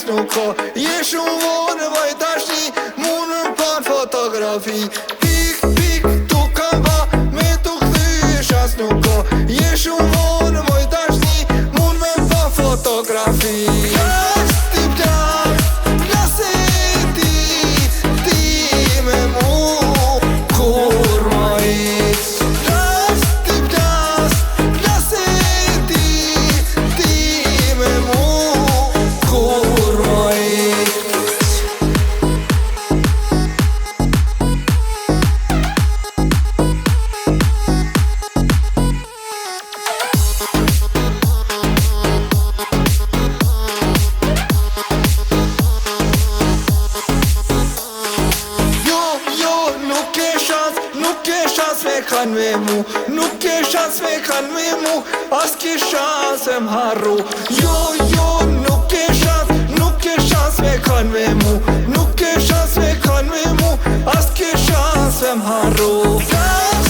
nu ko Je shumë vonë vajtashni Mun në pan fotografi Pik, pik, tu kam ba Me tu këthy shas nuk ko Je shumë vonë vajtashni Mun me pa fotografi Plas, ti plas, plas e ti me mu Kur ma iq Plas, ti plas, plas e ti me mu Kur ma iq Nuk ke shans me kan me mu Nuk ke shans me kan me mu As ke shans e m'harru Jo, nuk ke shans me kan me mu Nuk ke shans me kan me mu As ke shans e m'harru